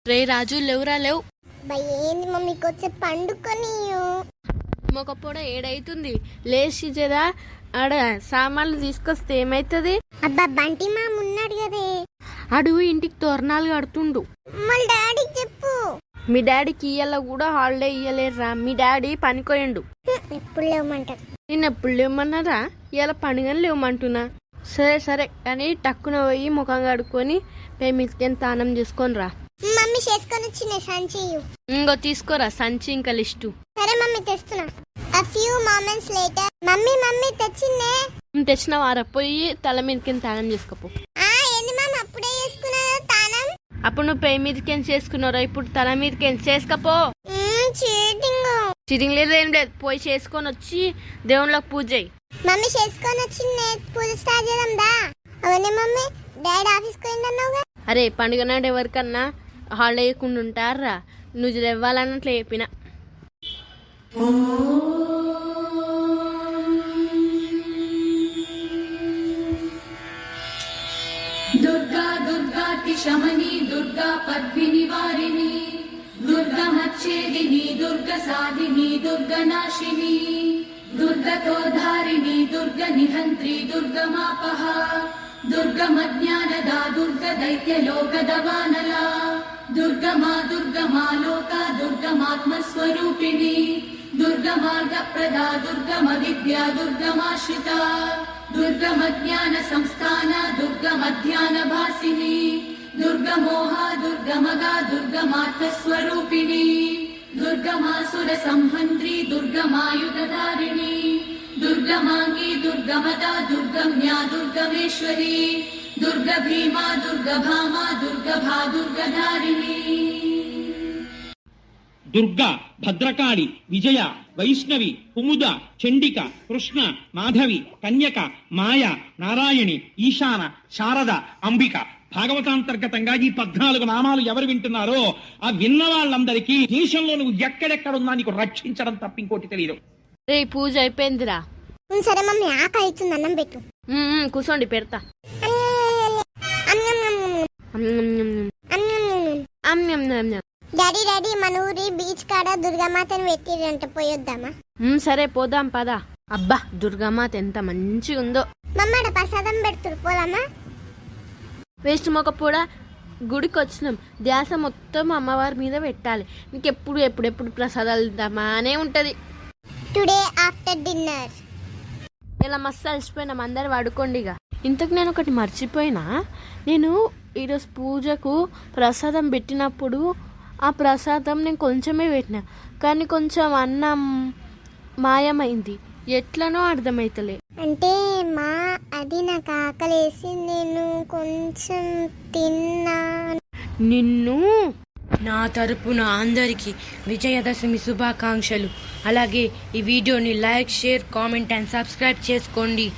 రే రాజు లేవురా లేవు. ఏంది మమ్మీ కొంచెం పండుకొని మొకపోడ ఏడైతుంది లేచి జరా ఆడ సామాన్లు తీసుకొస్తే ఏమైతుంది. అబ్బా బంటి మామ ఉన్నాడు కదే అడు ఇంటికి తోరణాలు కడుతుండు. మళ్ళీ డాడీకి చెప్పు. మీ డాడీకి ఇయ్యాల కూడా హాలిడే ఇయ్యలేరురా. మీ డాడీ పనికోయండు. ఎప్పుడు లేవమంటారు. నేను ఎప్పుడు లేవమన్నారా? ఇవాళ పండుగని లేవమంటున్నా. సరే సరే కానీ టక్కున పోయి ముఖం కడుక్కొని పై మిస్కేం తానం చేసుకొని రా. మమ్మీ చేసుకొని వచ్చిన సంచి ఇంకో తీసుకోరా సంచి ఇంకా లిస్టు. సరే మమ్మీ తెస్తున్నా. A few moments later mummy తెచ్చిందే. తెచ్చిన వారా పోయి తల మీదకి తానం చేసుకోపో. ఏంది మమ్మీ అప్పుడే చేసుకున్నావు తానం? అప్పుడు నువ్వు పై మీదకి చేసుకున్నారా, ఇప్పుడు తల మీదకి చేసుకపో. చీటింగ్ లేదు ఏం లేదు, పోయి చేసుకొని వచ్చి దేవుళ్ళకి పూజ చేయి. మమ్మీ చేసుకొని వచ్చింది పూజ స్టార్ట్ చేద్దాం దా. అవన్నీ మమ్మీ డాడీ ఆఫీస్కి పోయిందన్నావుగా. అరే పండుగ నాడు ఎవరికన్నా హాలిడే ఇవ్వకుండా ఉంటారా? నువ్వు ఇవ్వాలన్నట్లు చెప్పిన. దుర్గా దుర్గాతి శమని దుర్గా పద్మిని వారిని దుర్గమచ్చేదిని దుర్గ సాధిని దుర్గనాశిని దుర్గతోధారిణి దుర్గ నిహంత్రి దుర్గమాపహ దుర్గమజ్ఞానదా దుర్గ దైత్యలోకదవానలా దుర్గమా దుర్గమా లోక దుర్గమాత్మస్వరూపిణి దుర్గమార్గప్రదా దుర్గమ విద్యా దుర్గమాశ్రిత దుర్గమజ్ఞాన సంస్థాన దుర్గమధ్యాన భాసిని దుర్గమోహ దుర్గమగా దుర్గమార్థస్వరూపిణి దుర్గమాసుర సంహంత్రి దుర్గమాయుధధారిణి దుర్గమాంగి దుర్గమదా దుర్గమ్యా దుర్గమేశ్వరి దుర్గ భీమా దుర్గభామా దుర్గభా దుర్గధారిణి. దుర్గా, భద్రకాళి, విజయ, వైష్ణవి, కుముద, చండిక, కృష్ణ, మాధవి, కన్యక, మాయ, నారాయణి, ఈశాన, శారద, అంబిక. భాగవతాంతర్గతంగా ఈ 14 నామాలు ఎవరు వింటున్నారో ఆ విన్న వాళ్ళందరికీ దేశంలో నువ్వు ఎక్కడెక్కడున్నా నీకు రక్షించడం తప్ప ఇంకోటి తెలియదు. రే పూజ అయిపోయిందిరా. సరే మమ్మీ ఆకలి అవుతుంది అన్నం పెట్టు. కూర్చోండి పెడతా. డాడీ మన ఊరి బీచ్ కాడ దుర్గామాతని పెట్టిరంట, పోయొద్దామా? సరే పోదాం పదా. అబ్బా దుర్గామాత ఎంత మంచిగా ఉందో. మమ్మడ ప్రసాదం పెడుతురు పోదామా? వేస్ట్ మొక్కపోడా గుడికి వచ్చినాం, ధ్యాస మొత్తం అమ్మవారి మీద పెట్టాలి. ఇంకెప్పుడు ఎప్పుడెప్పుడు ప్రసాదాలు ఇద్దామా అనే ఉంటది. టుడే ఆఫ్టర్ డిన్నర్ ఇలా మస్తు అలసిపోయినాం, అందరు పడుకోండి. ఇక ఇంతకు నేను ఒకటి మర్చిపోయినా. నేను ఈరోజు పూజకు ప్రసాదం పెట్టినప్పుడు ఆ ప్రసాదం నేను కొంచెమే పెట్టినా, కానీ కొంచెం అన్నం మాయమైంది. ఎట్లనో అర్థమైతలే. అంటే మా అది నాకు ఆకలేసి నేను కొంచెం తిన్నా. నిన్ను నా తరపున అందరికీ విజయదశమి శుభాకాంక్షలు. అలాగే ఈ వీడియోని like, share, comment and subscribe చేసుకోండి.